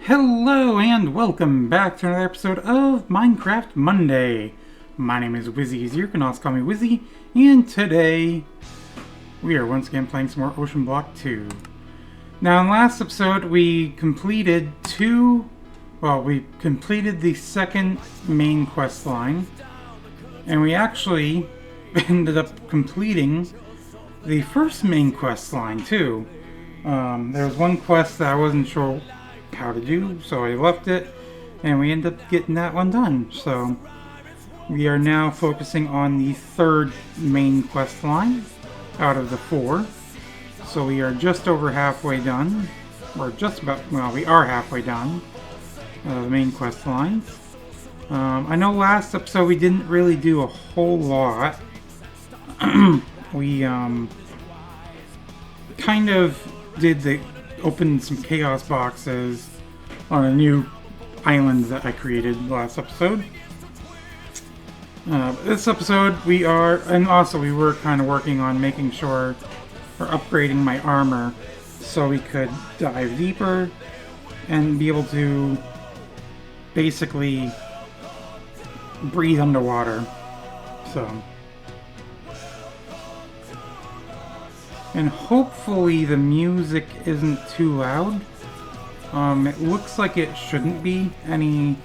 Hello and welcome back to another episode of Minecraft Monday. My name is Wizzy, you can also call me Wizzy, and today we are once again playing some more OceanBlock 2. Now in last episode we completed we completed the second main quest line, and we actually ended up completing the first main quest line too. There was one quest that I wasn't sure how to do, so I left it, and we ended up getting that one done. So we are now focusing on the third main quest line out of the four. So we are just over halfway done. We're just about, well, we are halfway done the main quest line. I know last episode we didn't really do a whole lot. We kind of opened some chaos boxes on a new island that I created last episode. This episode we were kind of working on making sure we're upgrading my armor so we could dive deeper and be able to basically breathe underwater. And hopefully the music isn't too loud. It looks like it shouldn't be any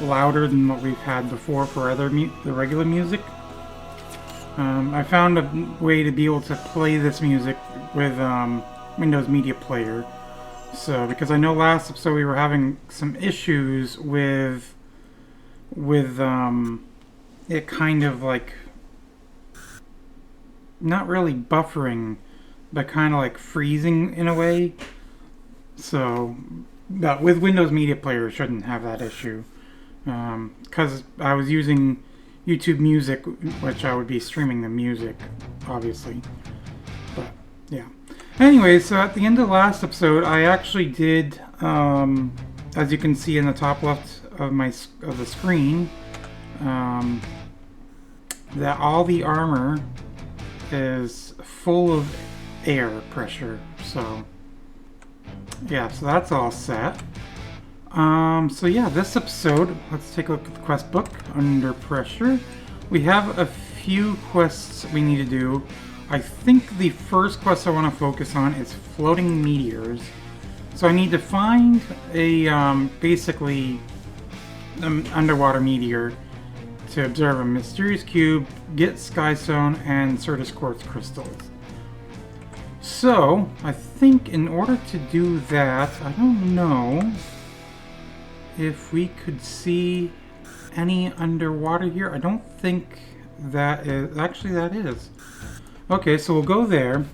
louder than what we've had before for the regular music. I found a way to be able to play this music with Windows Media Player. So, because I know last episode we were having some issues with it kind of like not really buffering, but kind of like freezing in a way. So, but with Windows Media Player, it shouldn't have that issue. Because I was using YouTube Music, which I would be streaming the music, obviously. But, yeah. Anyway, so at the end of the last episode, I actually did, as you can see in the top left of the screen, that all the armor is full of air pressure. So yeah, so that's all set. So yeah, this episode, let's take a look at the quest book. Under pressure, we have a few quests we need to do. I think the first quest I want to focus on is floating meteors. So I need to find a basically an underwater meteor to observe a mysterious cube, get skystone, and Certus quartz crystals. So, I think in order to do that, I don't know if we could see any underwater here. I don't think that is. Actually, that is. Okay, so we'll go there.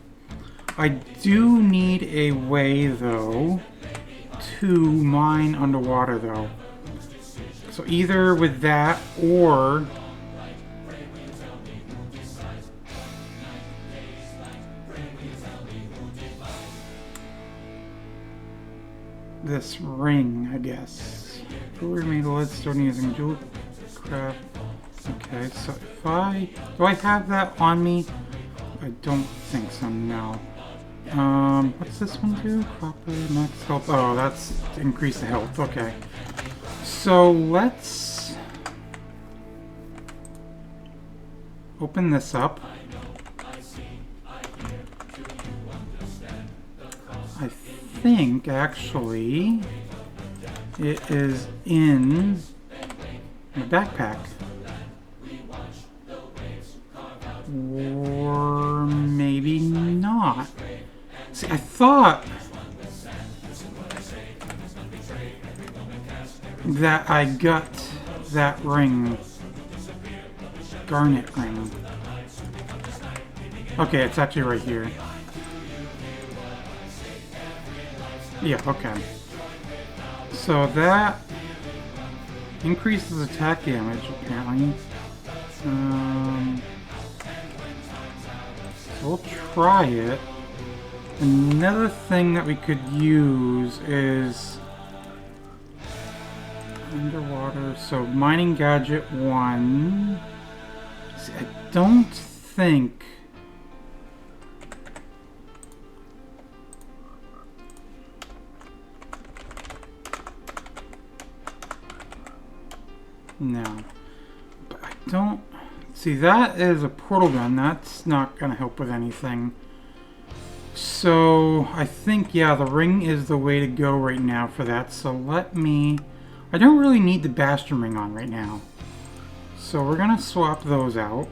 I do need a way, though, to mine underwater, though. So either with that or this ring, I guess. Jewelry made of leadstone using jewel craft. Okay, so do I have that on me? I don't think so, no. What's this one do? Copper, max health. Oh, that's to increase the health, okay. So let's open this up. I think actually it is in my backpack. Or maybe not. See, I thought that I got that ring. Garnet ring. Okay, it's actually right here. Yeah, okay. So that increases attack damage, apparently. So we'll try it. Another thing that we could use is underwater. So mining gadget 1. See, I don't think No. But I don't... See, that is a portal gun. That's not going to help with anything. So, I think, yeah, the ring is the way to go right now for that. So let me... I don't really need the Bastion ring on right now. So we're going to swap those out.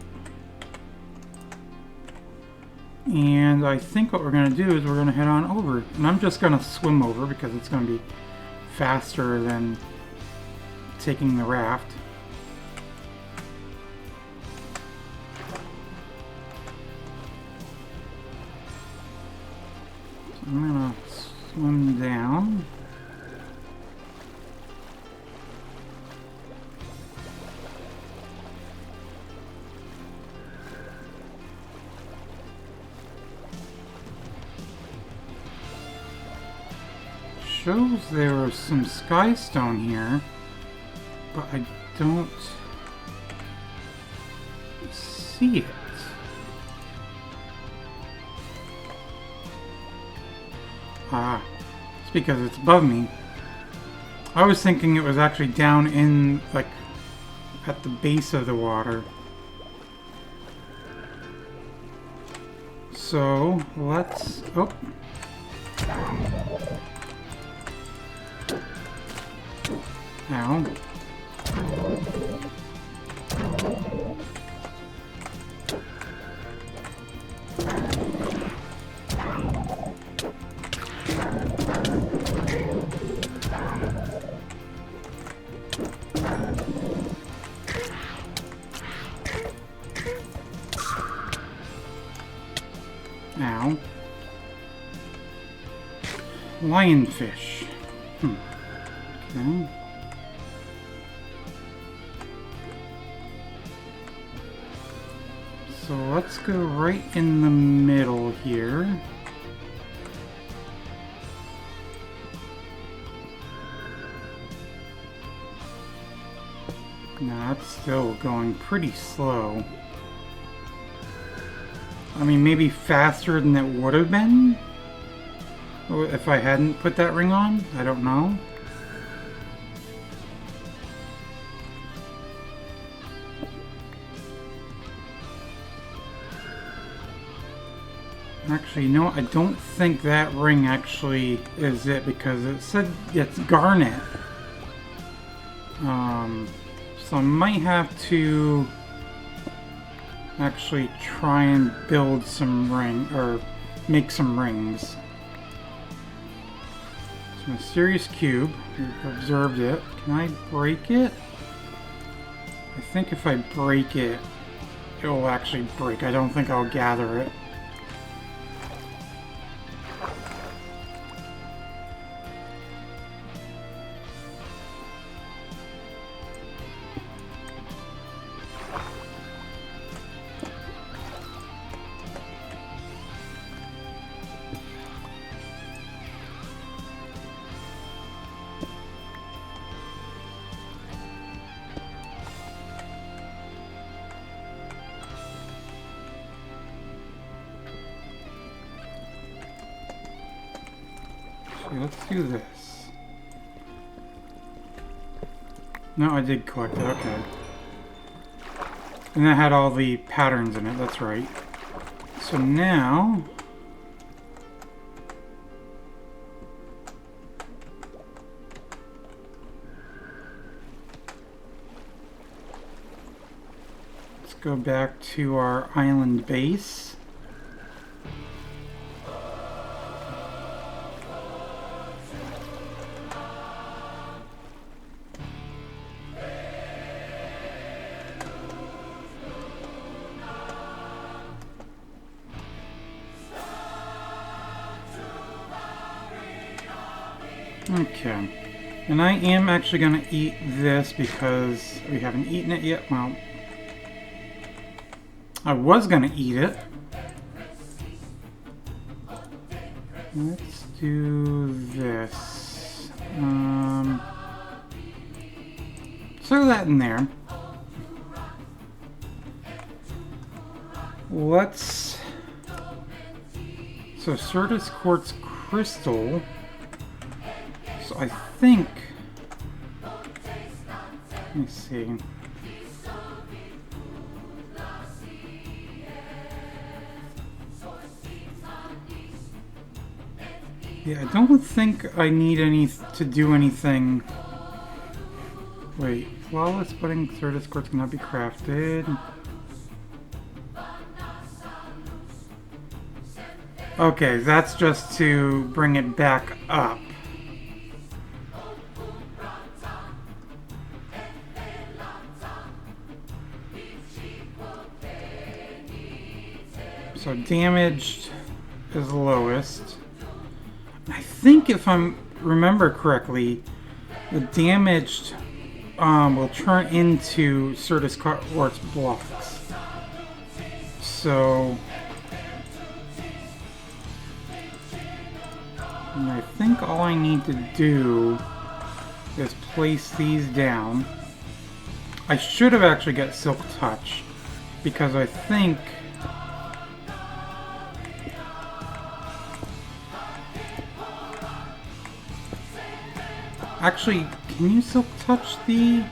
And I think what we're going to do is we're going to head on over. And I'm just going to swim over because it's going to be faster than taking the raft. So I'm going to swim down. Shows there was some sky stone here, but I don't see it. Ah, it's because it's above me. I was thinking it was actually down in, like, at the base of the water. So, let's... Oh. Ow. Ow. Lionfish. Okay. So let's go right in the middle here. Now that's still going pretty slow. I mean, maybe faster than it would have been if I hadn't put that ring on. I don't know. Actually, you know what? I don't think that ring actually is it because it said it's garnet. So I might have to actually try and build some or make some rings. It's a mysterious cube. We've observed it. Can I break it? I think if I break it, it will actually break. I don't think I'll gather it. Let's do this. No, I did collect it, okay. And that had all the patterns in it, that's right. So now... let's go back to our island base. Okay, and I am actually going to eat this because we haven't eaten it yet. Well, I was going to eat it. Let's do this. Throw that in there. Let's... So, Certus Quartz Crystal... So I think Let me see. Yeah, I don't think I need to do anything. Wait, flawless budding third escorts cannot be crafted. Okay, that's just to bring it back up. So damaged is lowest. I think if I remember correctly, the damaged will turn into Certus Quartz blocks. So and I think all I need to do is place these down. I should have actually got Silk Touch because I think actually, can you Silk Touch the...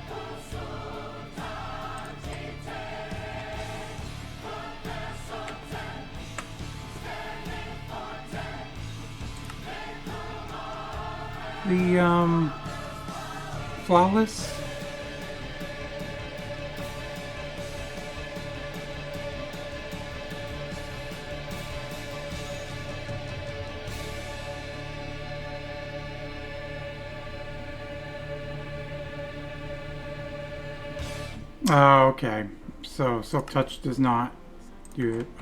Flawless? Oh, okay. So Silk Touch does not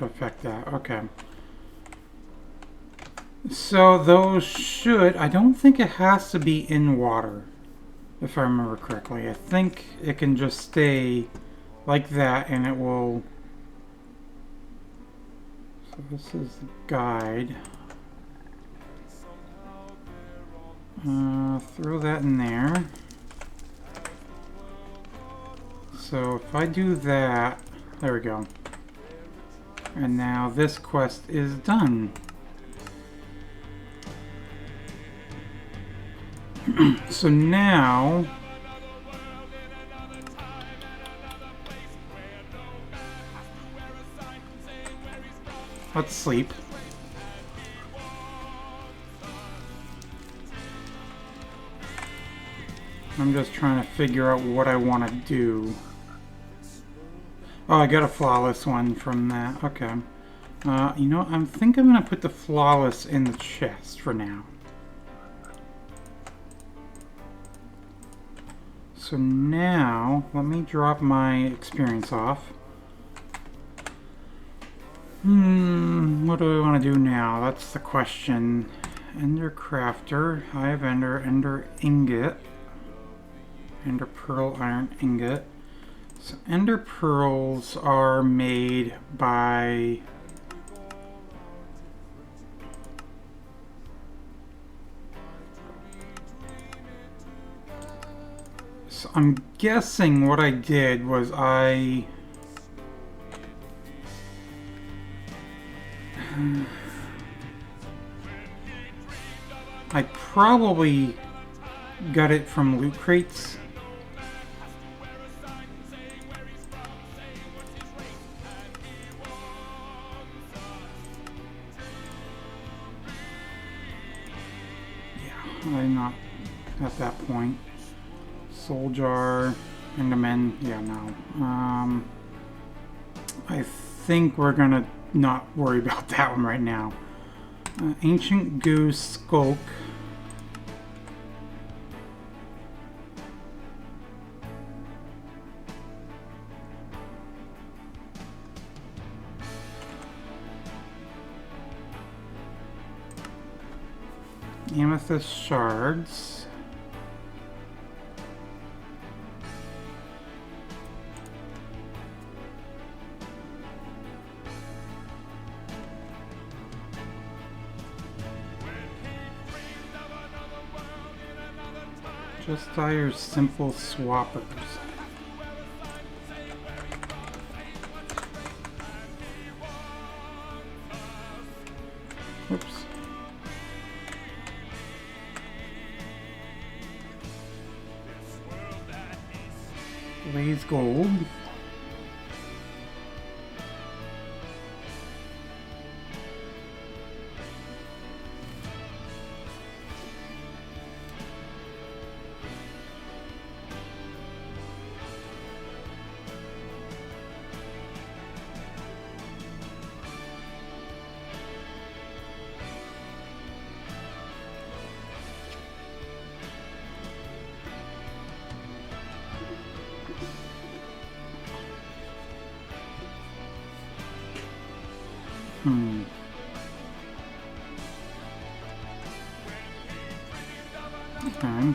affect that. Okay. So those should... I don't think it has to be in water, if I remember correctly. I think it can just stay like that and it will... So this is the guide. Throw that in there. So if I do that, there we go. And now this quest is done. So now let's sleep. I'm just trying to figure out what I want to do. Oh, I got a flawless one from that. Okay. You know, I think I'm going to put the flawless in the chest for now. So now, let me drop my experience off. What do I want to do now? That's the question. Ender Crafter, Hive Ender, Ender Ingot, Ender Pearl Iron Ingot. So Ender Pearls are made by... So I'm guessing what I did was I probably got it from loot crates. Yeah, I'm not at that point. Soul Jar, Enderman, yeah, no. I think we're gonna not worry about that one right now. Ancient Goose Skulk. Amethyst Shards. Just Dire's Simple Swappers. Oops. Blaze gold. Okay.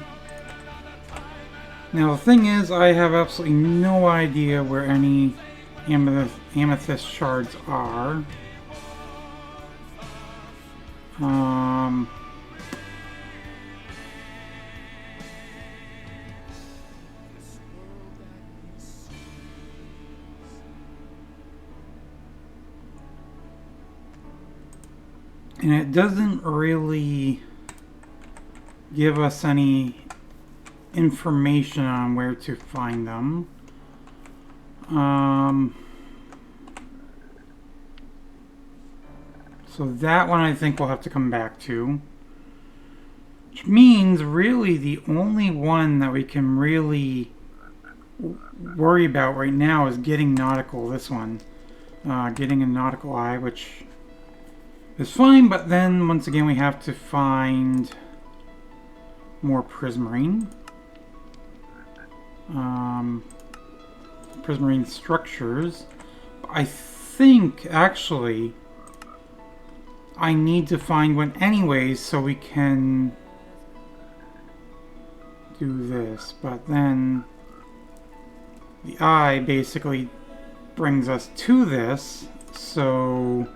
Now the thing is, I have absolutely no idea where any amethyst shards are. And it doesn't really give us any information on where to find them. So that one I think we'll have to come back to. Which means really the only one that we can really worry about right now is getting nautical, this one. Getting a nautical eye, which is fine, but then once again we have to find more prismarine. Prismarine structures. I think actually I need to find one anyways so we can do this, but then the eye basically brings us to this, so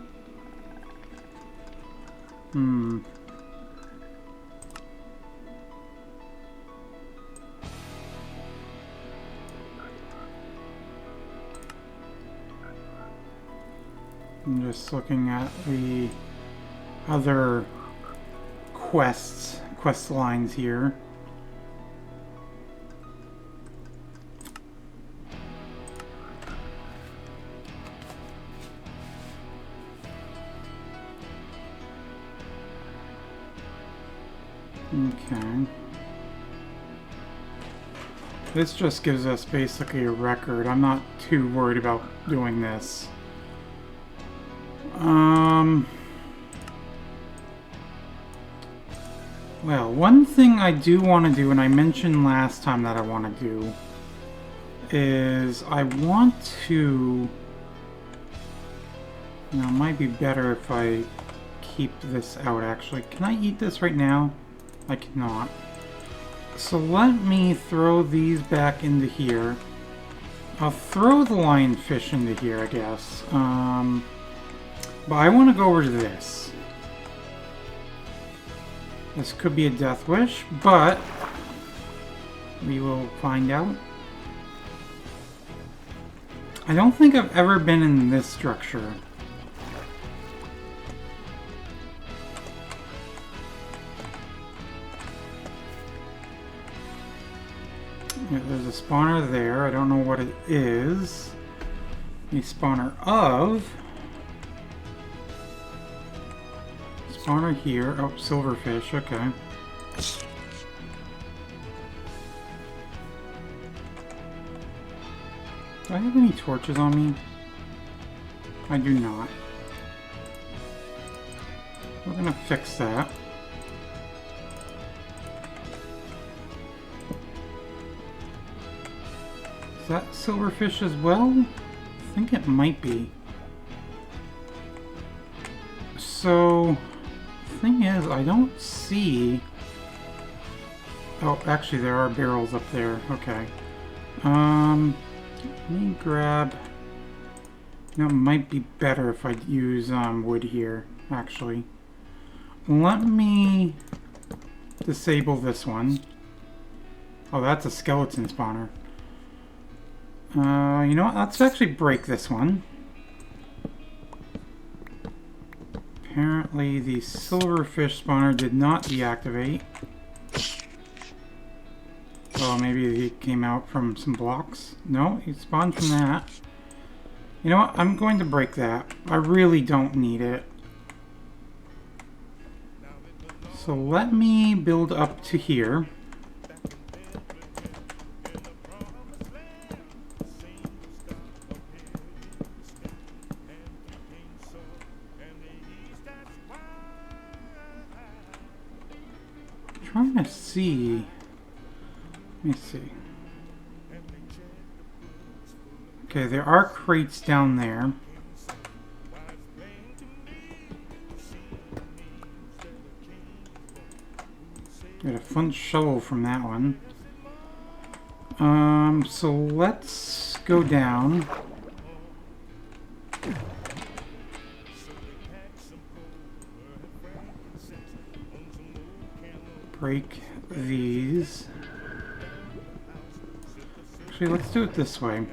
I'm just looking at the other quest lines here. Okay. This just gives us basically a record. I'm not too worried about doing this. Well, one thing I do want to do, and I mentioned last time that I want to do, is I want to... Now, it might be better if I keep this out, actually. Can I eat this right now? I cannot. So let me throw these back into here. I'll throw the lionfish into here, I guess. But I want to go over to this. This could be a death wish, but we will find out. I don't think I've ever been in this structure. Yeah, there's a spawner there. I don't know what it is. A spawner of... Spawner here. Oh, silverfish. Okay. Do I have any torches on me? I do not. We're gonna fix that. Is that silverfish as well? I think it might be. So... thing is, I don't see... Oh, actually there are barrels up there. Okay. Let me grab... You know, it might be better if I use wood here, actually. Let me disable this one. Oh, that's a skeleton spawner. You know what? Let's actually break this one. Apparently the silverfish spawner did not deactivate. Oh, maybe he came out from some blocks. No, he spawned from that. You know what? I'm going to break that. I really don't need it. So let me build up to here. Trying to see. Let me see. Okay, there are crates down there. Got a fun shovel from that one. So let's go down. Break these. Actually, let's do it this way.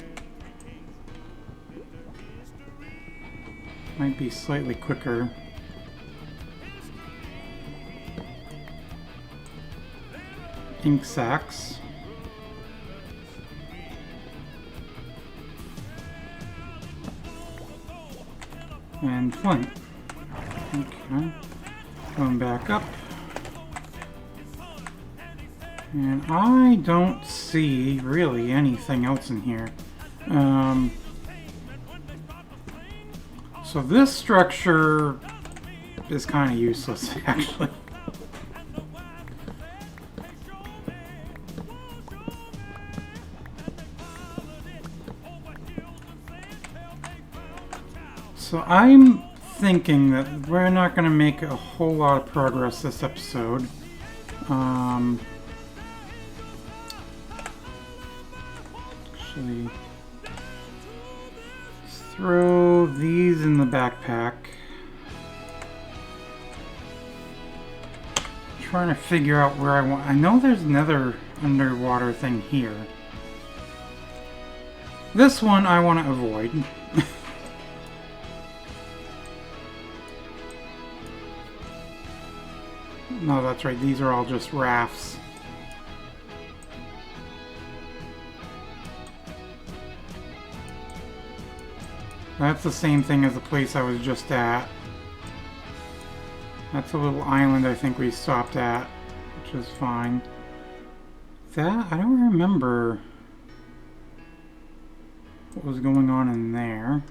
Might be slightly quicker. Ink sacks. And flint. Okay. Going back up. And I don't see really anything else in here. So this structure is kind of useless, actually. So I'm thinking that we're not going to make a whole lot of progress this episode. Actually, let's throw these in the backpack. Trying to figure out where I want. I know there's another underwater thing here. This one I want to avoid. No, that's right. These are all just rafts. That's the same thing as the place I was just at. That's a little island I think we stopped at, which is fine. That, I don't remember what was going on in there.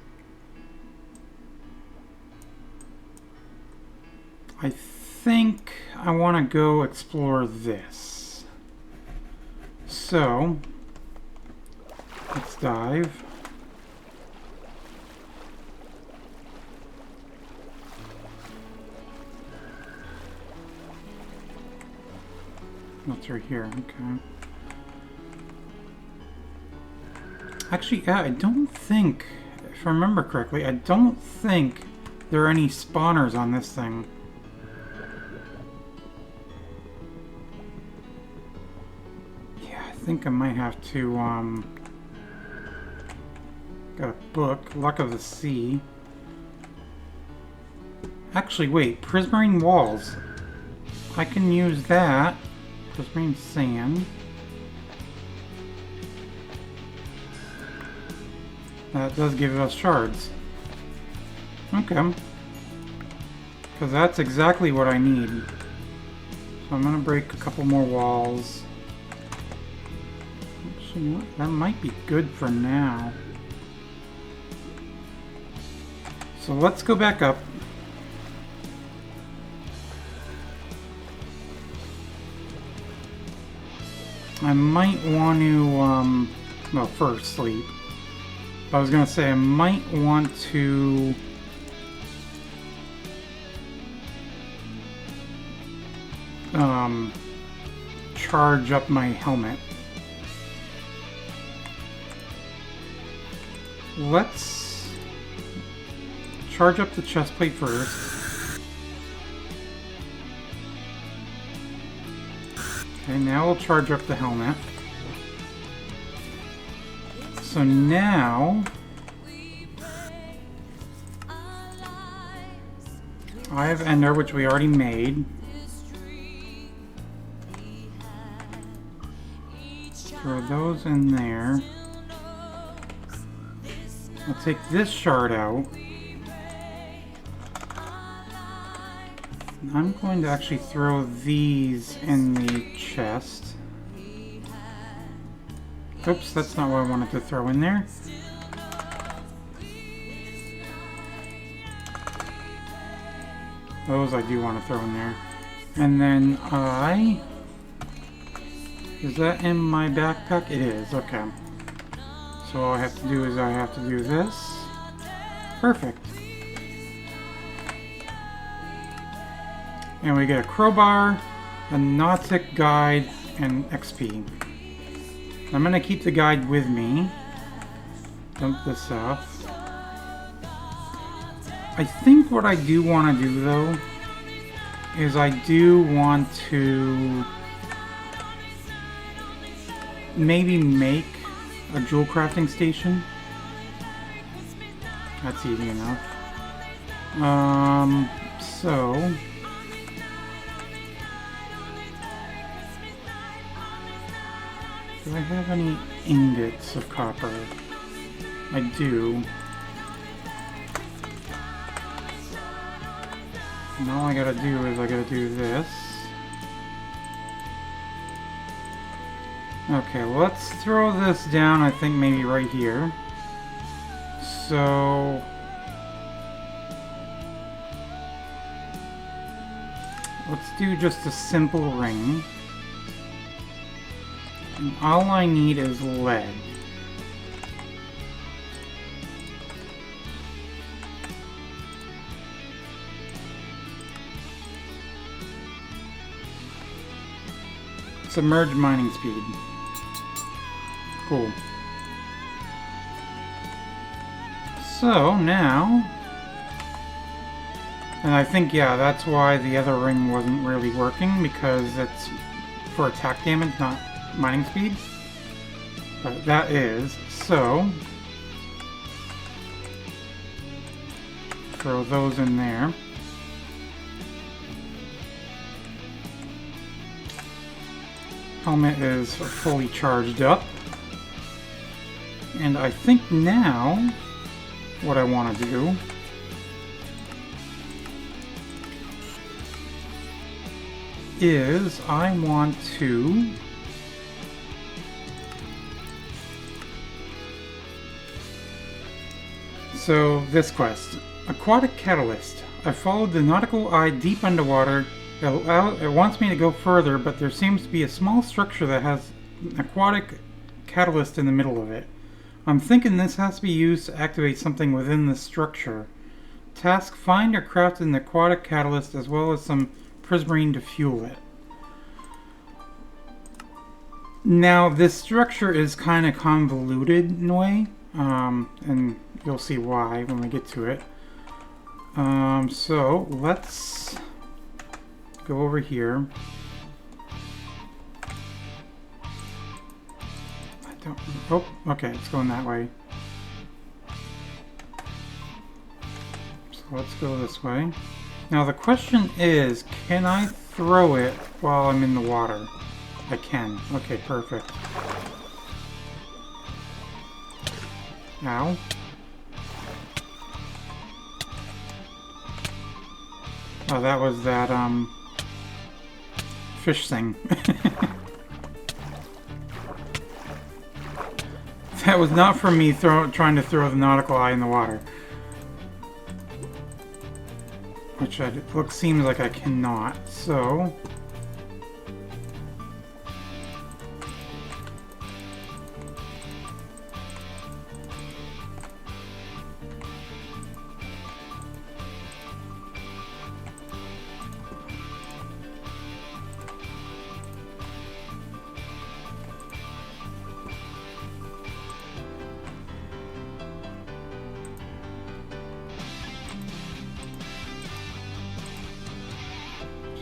I think I want to go explore this. So, let's dive. That's right here, okay. Actually, yeah, I don't think, if I remember correctly, I don't think there are any spawners on this thing. Yeah, I think I might have to, got a book, Luck of the Sea. Actually, wait, prismarine walls. I can use that. Prismarine sand. That does give us shards. Okay. Because that's exactly what I need. So I'm going to break a couple more walls. Actually, you know what? That might be good for now. So let's go back up. I might want to, well, first sleep. I was going to say I might want to charge up my helmet. Let's charge up the chest plate first. Okay, now we'll charge up the helmet. So now I have Ender, which we already made. Throw those in there. I'll take this shard out. I'm going to actually throw these in the chest. Oops, that's not what I wanted to throw in there. Those I do want to throw in there. And then is that in my backpack? It is, okay. So all I have to do is I have to do this. Perfect. And we get a crowbar, a Nautic guide, and XP. I'm going to keep the guide with me. Dump this off. I think what I do want to do though is I do want to maybe make a jewel crafting station. That's easy enough. So do I have any ingots of copper? I do. And all I gotta do is I gotta do this. Okay, let's throw this down, I think maybe right here. So let's do just a simple ring. And all I need is lead. Submerged mining speed. Cool. So now, and I think, yeah, that's why the other ring wasn't really working, because it's for attack damage, not mining speed. But that is, so throw those in there. Helmet is fully charged up. And I think now what I want to do is I want to this quest, Aquatic Catalyst. I followed the nautical eye deep underwater. It wants me to go further, but there seems to be a small structure that has an aquatic catalyst in the middle of it. I'm thinking this has to be used to activate something within the structure. Task: find or craft an aquatic catalyst as well as some prismarine to fuel it. Now this structure is kind of convoluted in a way, and you'll see why when we get to it. So let's go over here. Oh, okay, it's going that way. So let's go this way. Now the question is, can I throw it while I'm in the water? I can. Okay, perfect. Ow. Oh, that was that, fish thing. That was not from me trying to throw the nautical eye in the water. Which seems like I cannot, so...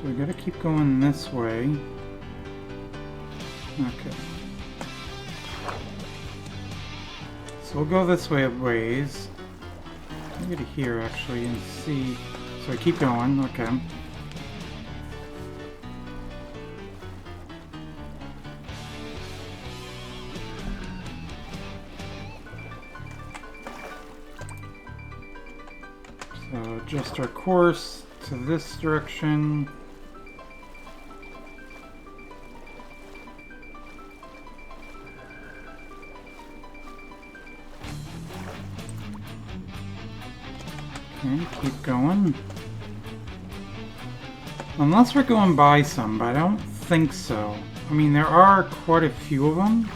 we gotta keep going this way. Okay. So we'll go this way a ways. Maybe to here actually and see. So we keep going, okay. So adjust our course to this direction. Okay, keep going. Unless we're going by some, but I don't think so. I mean, there are quite a few of them.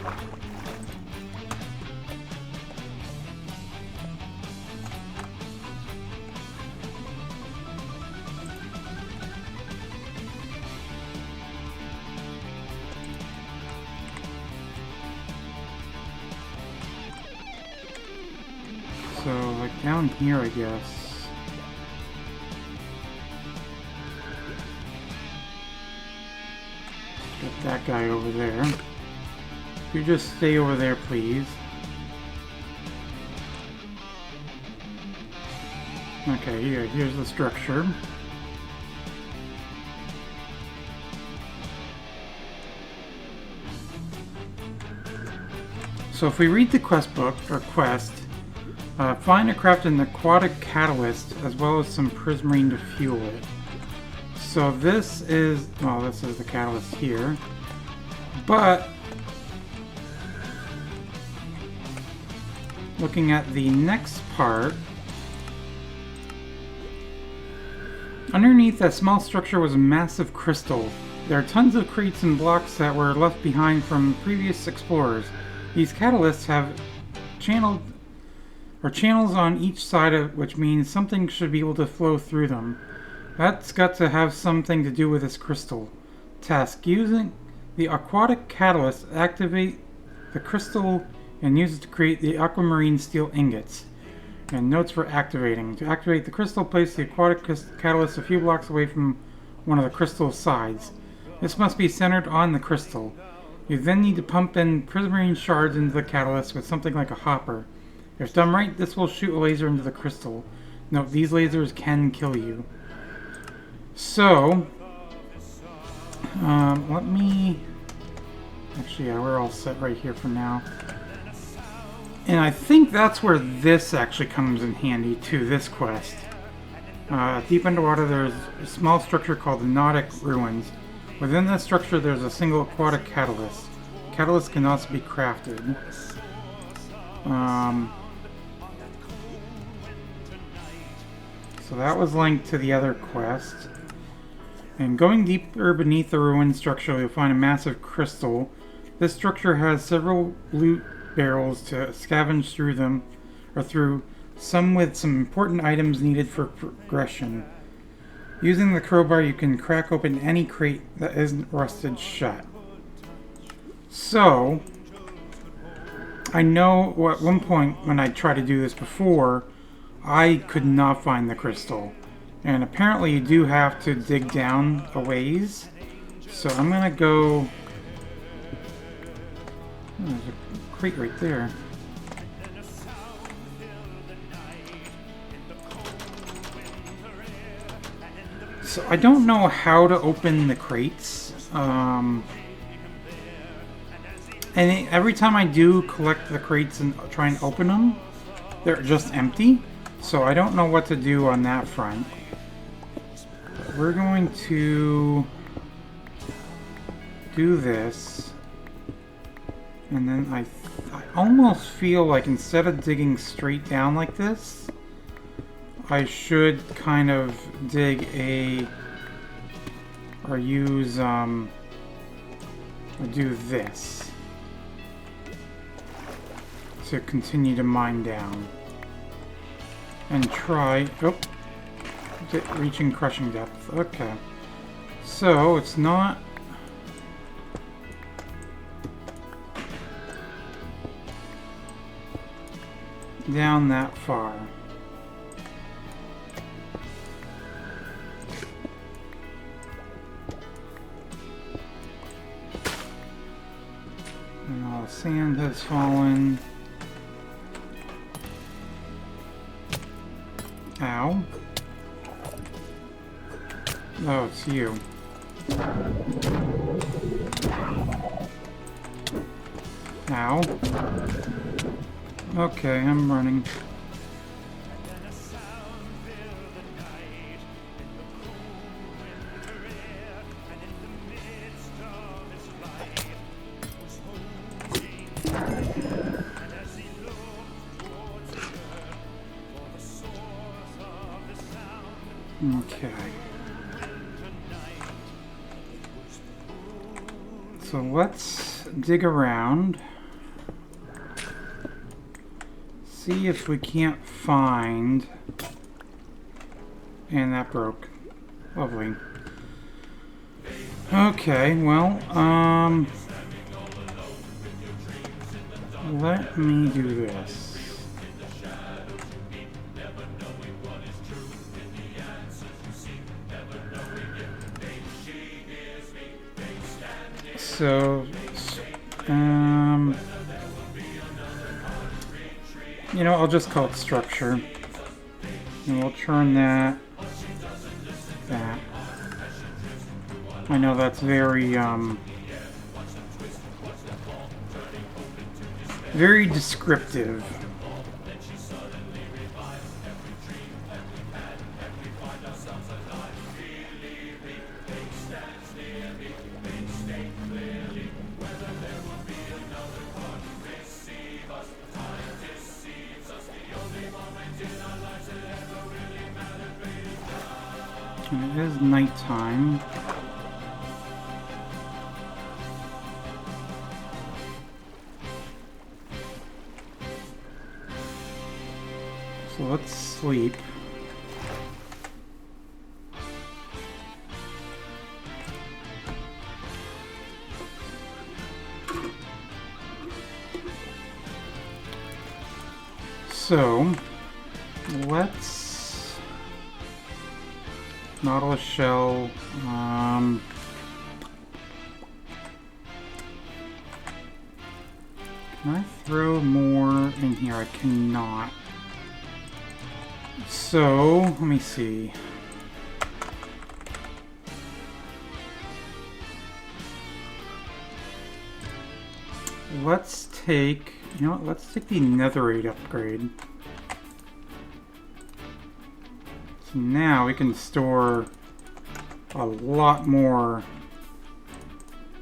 So, like down here, I guess. Get that guy over there. You just stay over there, please. Okay, here's the structure. So if we read the quest book, or quest, find and craft an aquatic catalyst as well as some prismarine to fuel it. So this is, well, this is the catalyst here, but looking at the next part, underneath that small structure was a massive crystal. There are tons of crates and blocks that were left behind from previous explorers. These catalysts have channels on each side of which means something should be able to flow through them. That's got to have something to do with this crystal. Task: using the aquatic catalyst, activate the crystal and use it to create the aquamarine steel ingots. And notes for activating. To activate the crystal, place the aquatic catalyst a few blocks away from one of the crystal's sides. This must be centered on the crystal. You then need to pump in prismarine shards into the catalyst with something like a hopper. If done right, this will shoot a laser into the crystal. Note, these lasers can kill you. So, let me... Actually, yeah, we're all set right here for now. And I think that's where this actually comes in handy, too, this quest. Deep underwater, there's a small structure called the Nautic Ruins. Within this structure, there's a single aquatic catalyst. Catalyst can also be crafted. So that was linked to the other quest. And going deeper beneath the ruined structure, you'll find a massive crystal. This structure has several loot barrels to scavenge through them, or through, some with some important items needed for progression. Using the crowbar, you can crack open any crate that isn't rusted shut. So, I know at one point when I tried to do this before, I could not find the crystal. And apparently you do have to dig down a ways. So I'm gonna go... Oh, there's a crate right there. So I don't know how to open the crates. And every time I do collect the crates and try and open them, they're just empty. So I don't know what to do on that front. But we're going to do this. And then I almost feel like instead of digging straight down like this, I should kind of dig or use, or do this to continue to mine down. And try, reaching crushing depth. Okay. So, it's not... down that far. And all the sand has fallen. Ow. Oh, it's you. Ow. Okay, I'm running. Okay. So let's dig around. See if we can't find... And that broke. Lovely. Okay, well, let me do this. So, you know, I'll just call it structure. And we'll turn that. I know that's very, very descriptive. And it is nighttime. So let's sleep. So let's Nautilus shell. Can I throw more in here? I cannot. So, let me see. Let's take, you know what, let's take the netherite upgrade. So now we can store a lot more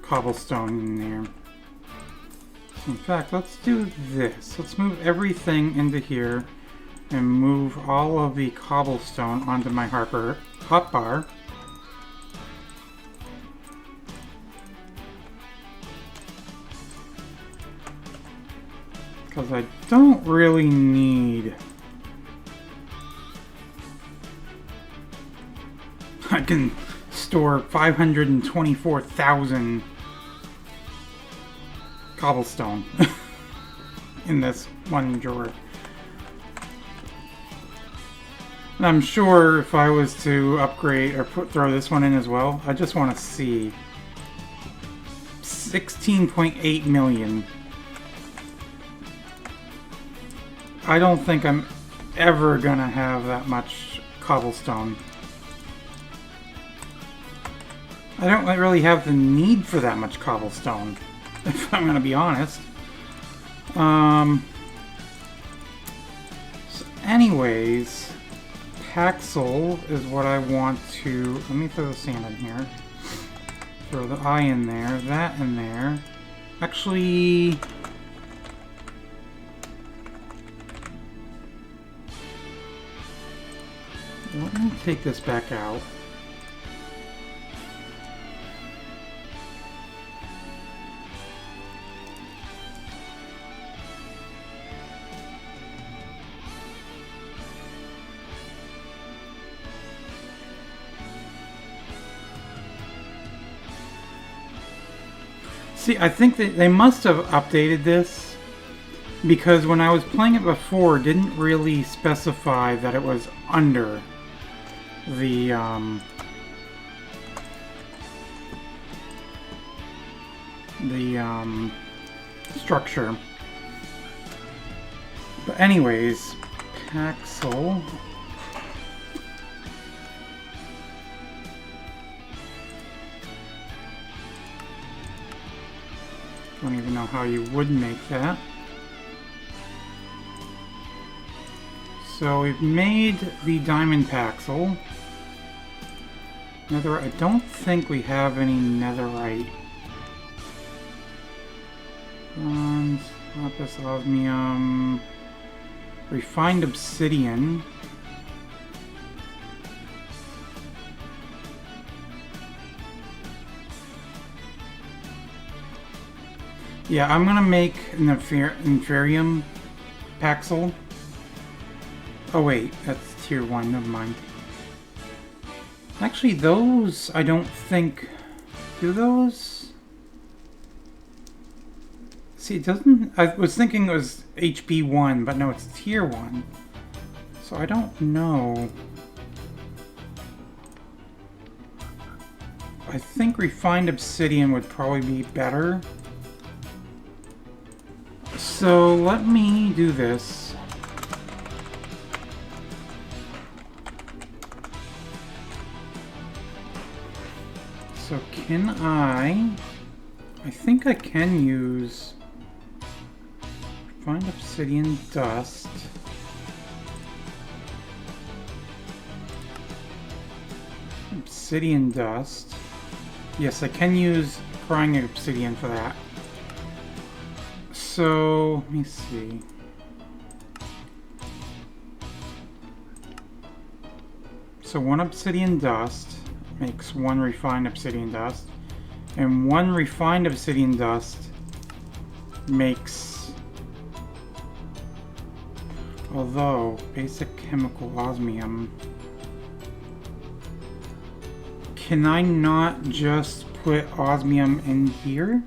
cobblestone in there. So in fact, let's do this. Let's move everything into here and move all of the cobblestone onto my hotbar. Because I don't really need... I can store 524,000 cobblestone in this one drawer. And I'm sure if I was to upgrade or throw this one in as well, I just want to see 16.8 million. I don't think I'm ever gonna have that much cobblestone. I don't really have the need for that much cobblestone, if I'm gonna be honest. So anyways, Paxel is what I want to... Let me throw the sand in here. Throw the eye in there, that in there. Actually... Let me take this back out. See, I think that they must have updated this because when I was playing it before, it didn't really specify that it was under the structure. But anyways, Paxel. Don't even know how you would make that. So we've made the diamond Paxel. Netherite. I don't think we have any netherite. Bronze, lapis, osmium, refined obsidian. Yeah, I'm gonna make an Inferium Paxel. Oh wait, that's tier 1, never mind. Actually, those, I don't think... Do those? See, it doesn't... I was thinking it was HP 1, but no, it's tier 1. So I don't know. I think Refined Obsidian would probably be better. So let me do this. So can I think I can use Refined Obsidian Dust. Obsidian Dust. Yes, I can use Crying Obsidian for that. So, let me see. So 1 Obsidian Dust makes 1 Refined Obsidian Dust. And 1 Refined Obsidian Dust makes... Although, Basic Chemical Osmium... Can I not just put osmium in here?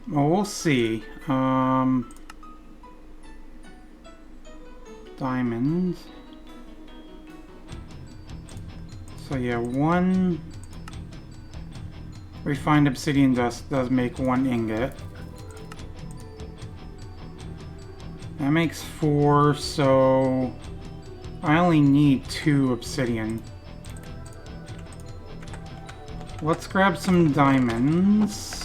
Well, we'll see. Diamond. So yeah, 1 Refined Obsidian Dust does make 1 ingot. That makes 4, so I only need 2 obsidian. Let's grab some diamonds.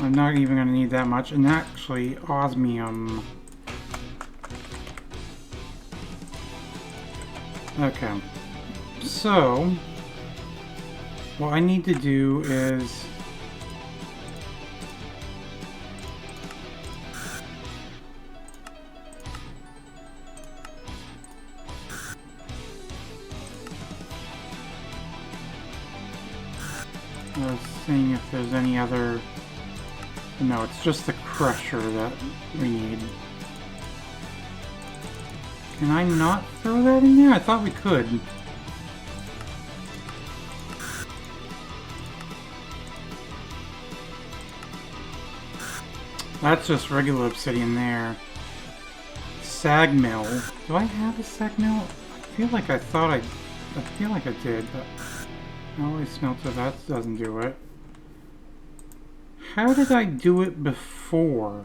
I'm not even going to need that much, and actually, osmium. Okay, so what I need to do is I was seeing if there's any other... No, it's just the crusher that we need. Can I not throw that in there? I thought we could. That's just regular obsidian there. Sag mill. Do I have a sag mill? I feel like I thought I feel like I did, but always smelter, that doesn't do it. How did I do it before?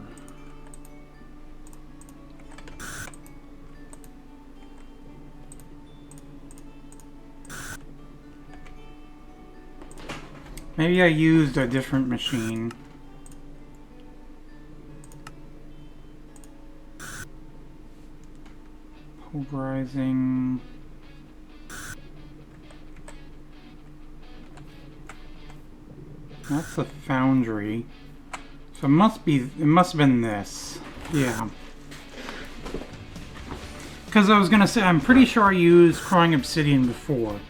Maybe I used a different machine. Pulverizing. That's the foundry. So it must have been this. Yeah. Because I was gonna say, I'm pretty sure I used Crying Obsidian before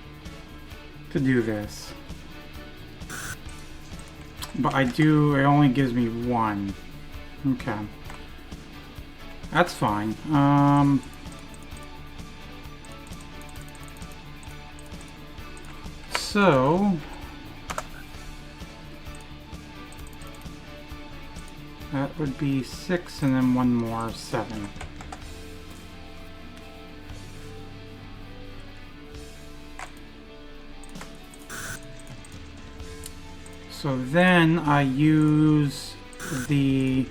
to do this. But it only gives me 1. Okay. That's fine. So that would be 6 and then 1 more, 7. So then I use the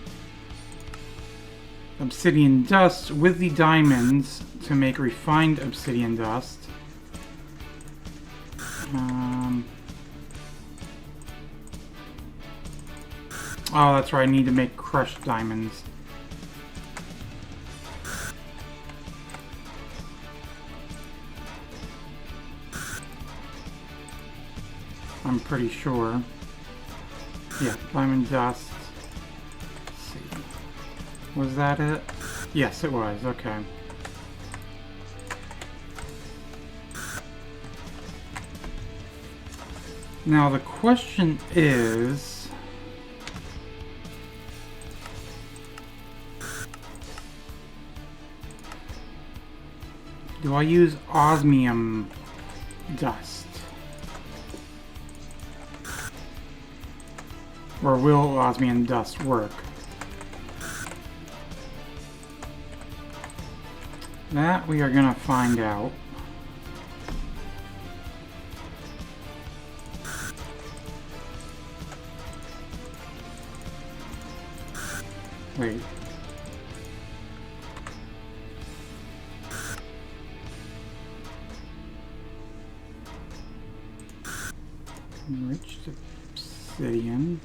obsidian dust with the diamonds to make refined obsidian dust. Oh, that's right, I need to make crushed diamonds. I'm pretty sure. Yeah, diamond dust. Let's see. Was that it? Yes, it was. Okay. Now the question is... do I use osmium dust? Or will osmium dust work? That we are gonna find out. Wait. Enriched obsidian.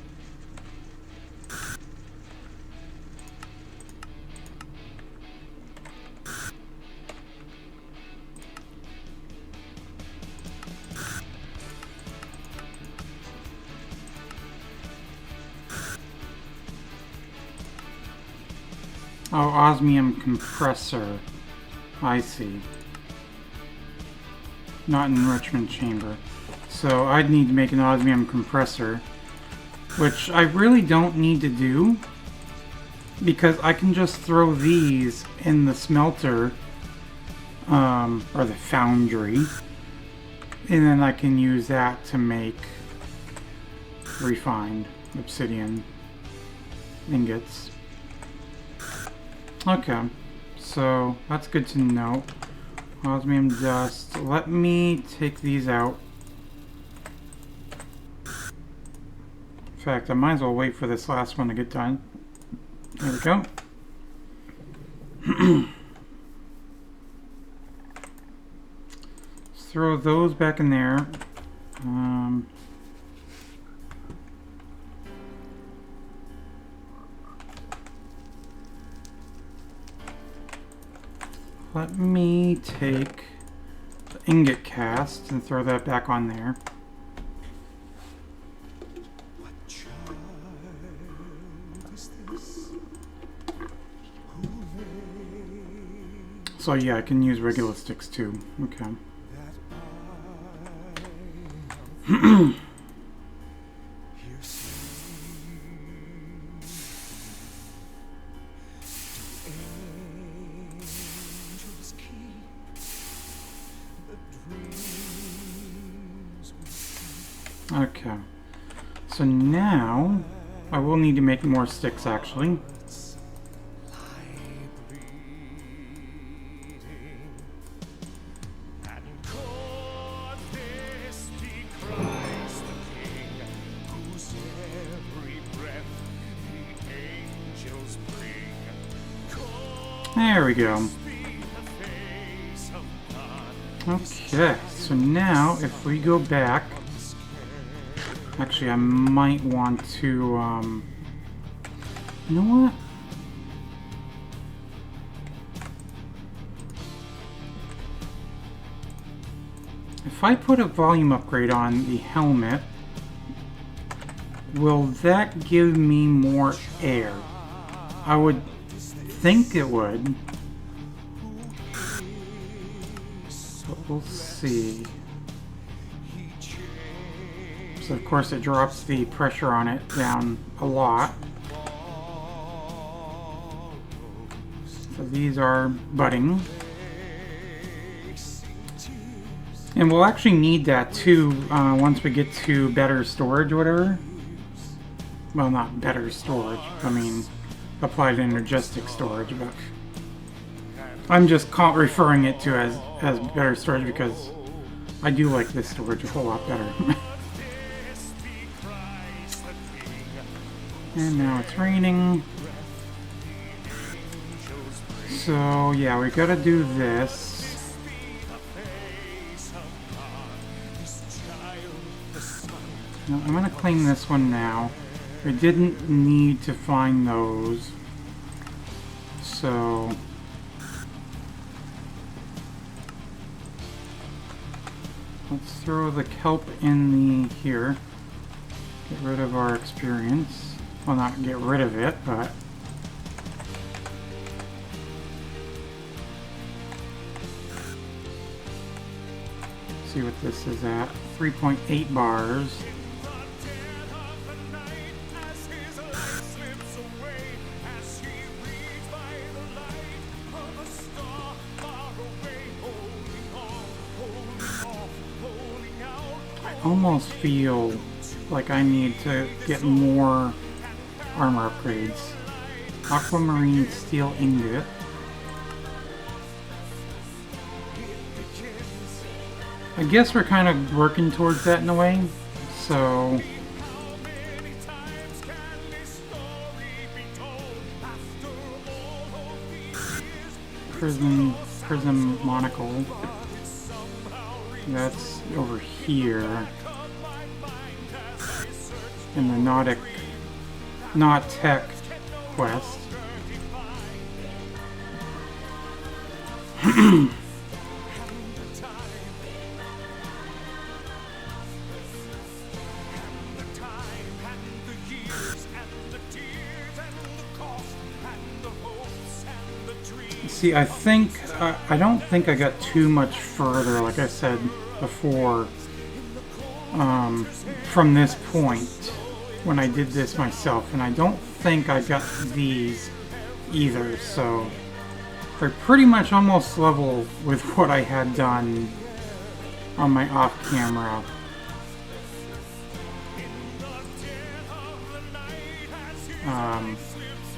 Oh, osmium compressor. I see. Not enrichment chamber. So I'd need to make an osmium compressor, which I really don't need to do, because I can just throw these in the smelter, or the foundry, and then I can use that to make refined obsidian ingots. Okay, so that's good to know. Osmium dust. Let me take these out. In fact, I might as well wait for this last one to get done. There we go. Let's throw those back in there. Let me take the ingot cast and throw that back on there. What child is this? So yeah, I can use regular sticks too. Okay. Okay, so now I will need to make more sticks actually. There we go. Okay, so now if we go back, actually I might want to, you know what? If I put a volume upgrade on the helmet, will that give me more air? I would think it would. But we'll see. So of course it drops the pressure on it down a lot. So these are budding. And we'll actually need that too once we get to better storage or whatever. Well, not better storage, I mean applied energetic storage, but I'm just referring it to as better storage because I do like this storage a whole lot better. And now it's raining. So yeah, we gotta do this. Now, I'm gonna clean this one now. I didn't need to find those. So Let's throw the kelp in the here. Get rid of our experience. Well, not get rid of it, but see what this is at. 3.8 bars. I almost feel like I need to get more armor upgrades. Aquamarine steel ingot. I guess we're kind of working towards that in a way, so prism monocle. That's over here in the not tech quest. See, I think, I don't think I got too much further, like I said before, from this point when I did this myself, and I don't think I got these either, so they're pretty much almost level with what I had done on my off-camera.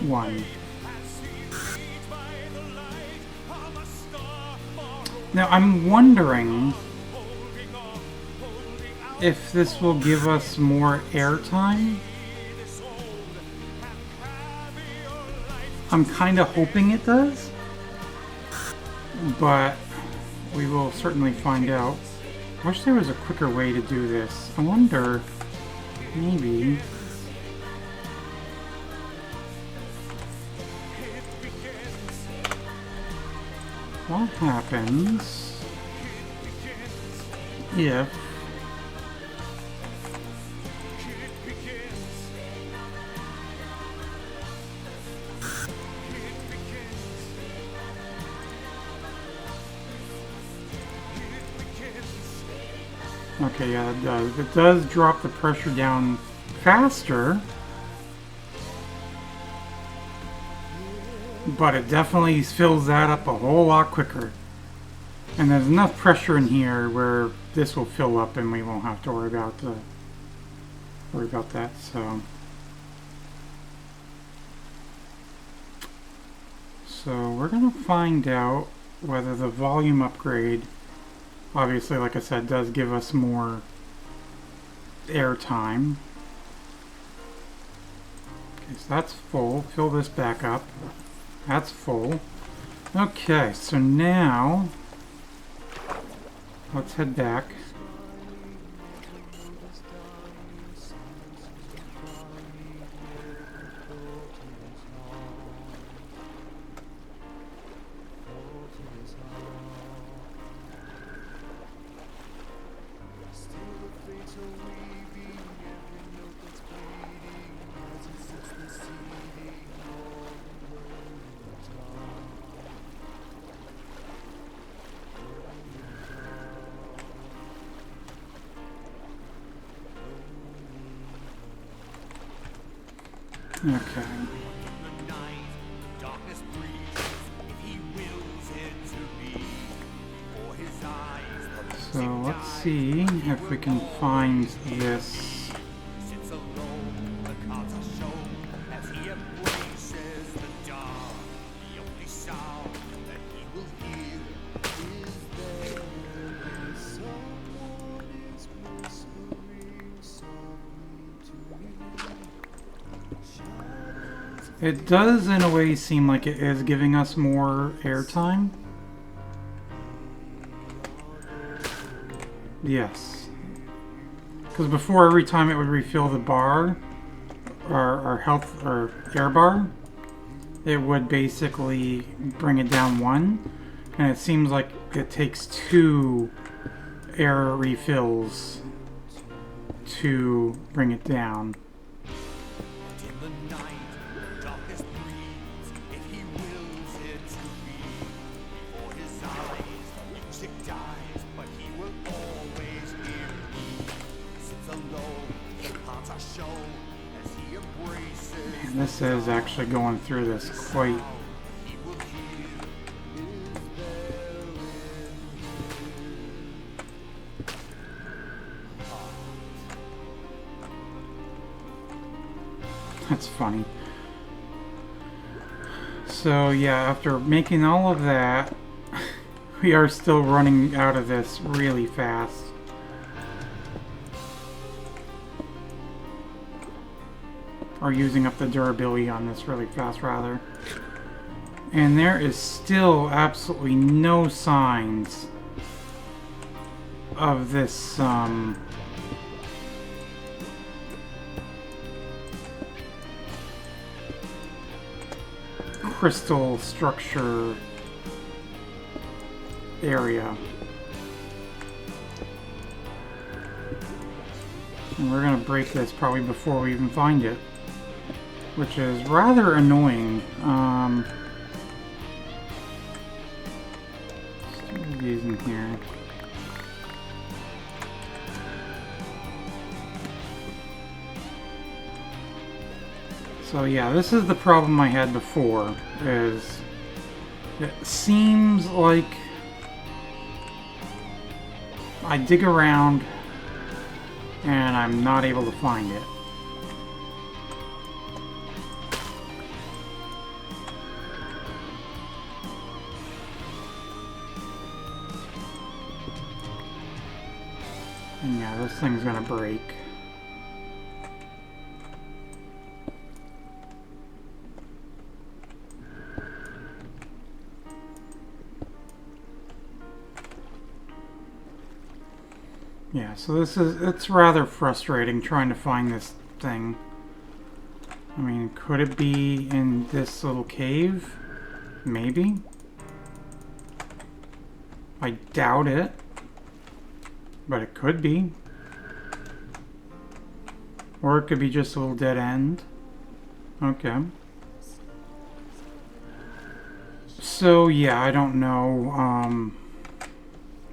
One. Now, I'm wondering if this will give us more airtime. I'm kind of hoping it does, but we will certainly find out. I wish there was a quicker way to do this. I wonder, maybe... what happens if okay, yeah, it does. It does drop the pressure down faster, but it definitely fills that up a whole lot quicker. And there's enough pressure in here where this will fill up and we won't have to worry about that. So we're gonna find out whether the volume upgrade, obviously, like I said, does give us more air time. Okay, so that's full. Fill this back up. That's full. Okay, so now let's head back. Okay. So let's see if we can find this. It does, in a way, seem like it is giving us more airtime. Yes. Because before, every time it would refill the bar, or health, or air bar, it would basically bring it down one. And it seems like it takes 2 air refills to bring it down. In the night, darkness breathes, if he wills it to be. Before his eyes, the music dies, but he will always hear me. Sits alone, the parts are shown as he embraces. And this is actually going through this quite. He will hear his bell That's funny. So yeah, after making all of that, we are still running out of this really fast. Or using up the durability on this really fast, rather. And there is still absolutely no signs of this, crystal structure area. And we're gonna break this probably before we even find it, which is rather annoying. Let's do these in here. So yeah, this is the problem I had before, is it seems like I dig around and I'm not able to find it. And yeah, this thing's gonna break. Yeah, so it's rather frustrating trying to find this thing. I mean, could it be in this little cave? Maybe. I doubt it. But it could be. Or it could be just a little dead end. Okay. So yeah, I don't know.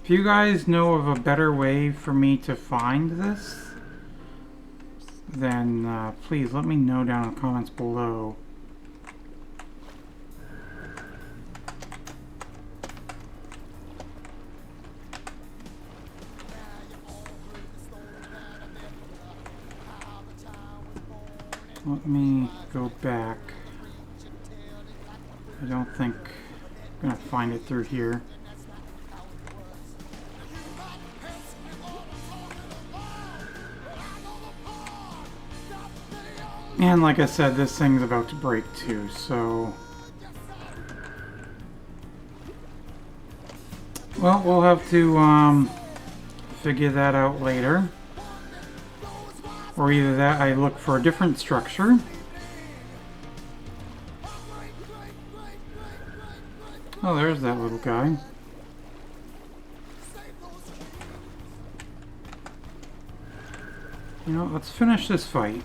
If you guys know of a better way for me to find this, then please let me know down in the comments below. Let me go back. I don't think I'm gonna find it through here. And like I said, this thing's about to break too, so... Well, we'll have to figure that out later. Or either that, I look for a different structure. Oh, there's that little guy. You know, let's finish this fight.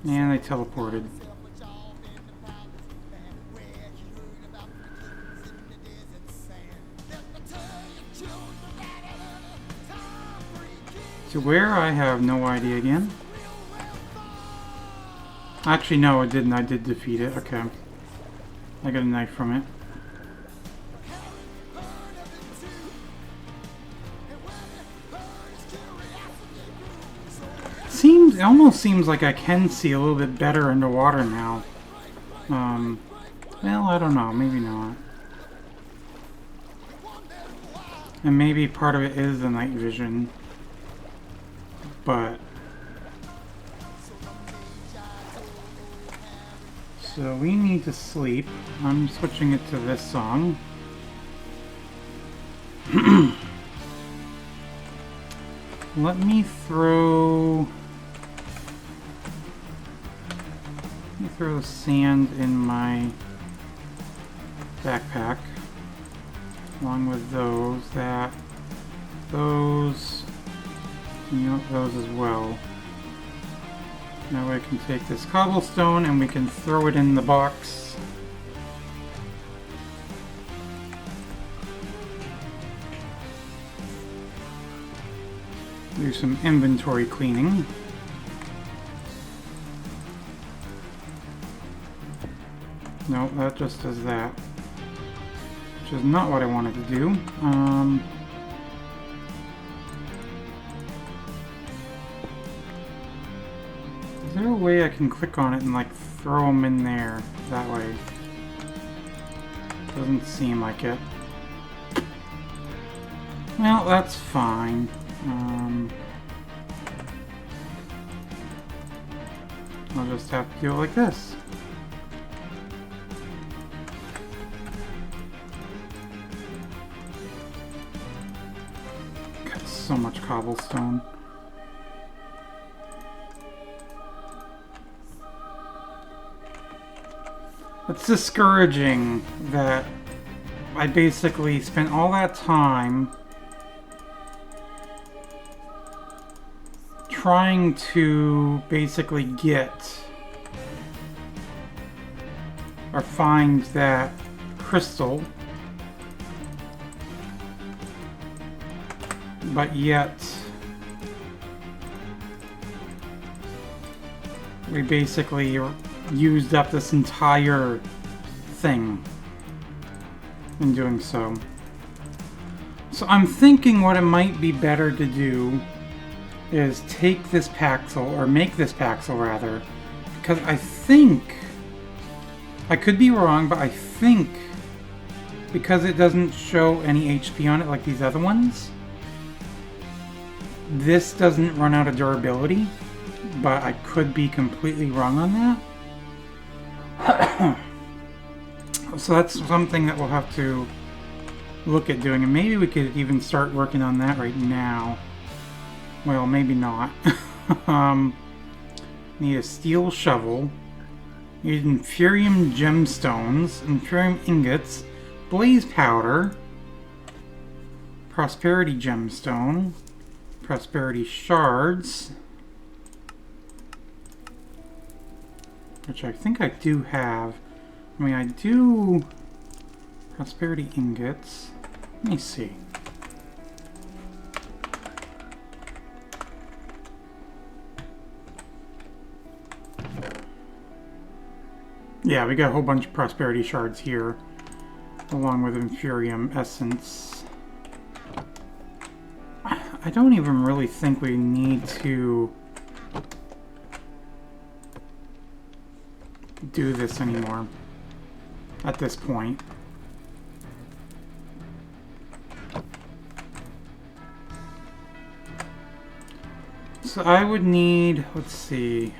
And they teleported. To where? I have no idea again. Actually, no, it didn't. I did defeat it. Okay. I got a knife from it. It almost seems like I can see a little bit better underwater now. Well, I don't know. Maybe not. And maybe part of it is the night vision. But... So we need to sleep. I'm switching it to this song. Let me throw... Let me throw the sand in my backpack, along with those, those, those as well. Now I can take this cobblestone and we can throw it in the box. Do some inventory cleaning. No, that just does that. Which is not what I wanted to do. Is there a way I can click on it and like throw them in there that way? Doesn't seem like it. Well, that's fine. I'll just have to do it like this. Got so much cobblestone. It's discouraging that I basically spent all that time trying to basically get or find that crystal, but yet we basically used up this entire thing in doing so. So I'm thinking what it might be better to do is take this Paxel, or make this Paxel rather, because I think, I could be wrong, but I think because it doesn't show any HP on it like these other ones, this doesn't run out of durability, but I could be completely wrong on that. So that's something that we'll have to look at doing, and maybe we could even start working on that right now. Well, maybe not. Need a steel shovel. Need Inferium gemstones, Inferium ingots, blaze powder, prosperity gemstone, prosperity shards, which I think I do have. I mean, I do prosperity ingots. Let me see. Yeah, we got a whole bunch of prosperity shards here, along with Inferium essence. I don't even really think we need to do this anymore at this point. So I would need, let's see,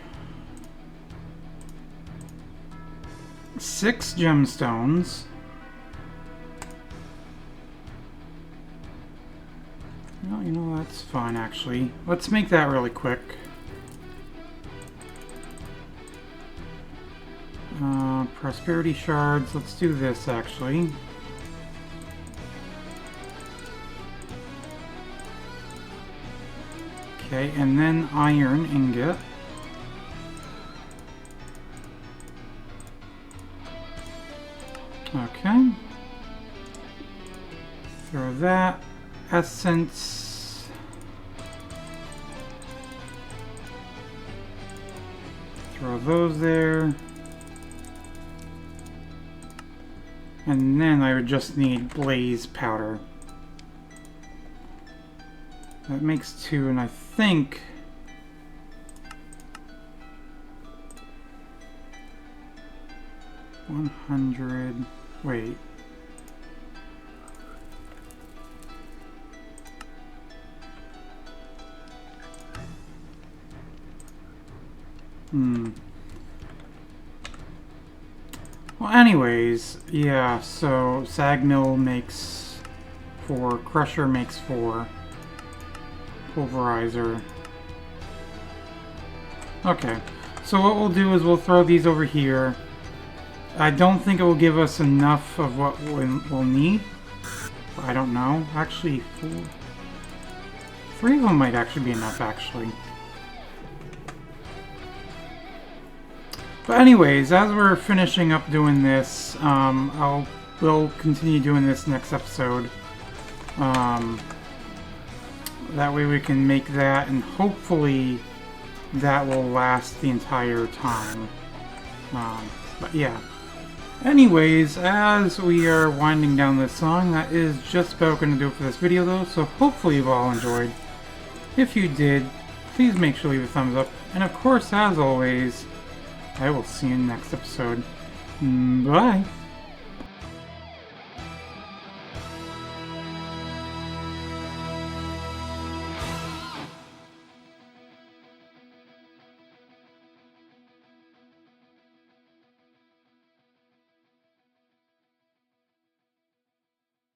6 gemstones. Well, you know, that's fine actually. Let's make that really quick. Prosperity shards, let's do this actually. Okay, and then iron ingot. Okay. Throw that. Essence. Throw those there. And then I would just need blaze powder. That makes 2, and I think $100. Wait. Well, anyways, yeah, so sag mill makes 4, crusher makes 4, pulverizer. Okay, So what we'll do is we'll throw these over here. I don't think it will give us enough of what we'll need. I don't know. Actually, 3 of them might actually be enough, actually. But anyways, as we're finishing up doing this, we'll continue doing this next episode. That way we can make that, and hopefully that will last the entire time. But yeah. Anyways, as we are winding down this song, that is just about going to do it for this video though, so hopefully you've all enjoyed. If you did, please make sure to leave a thumbs up, and of course, as always, I will see you in the next episode. Bye!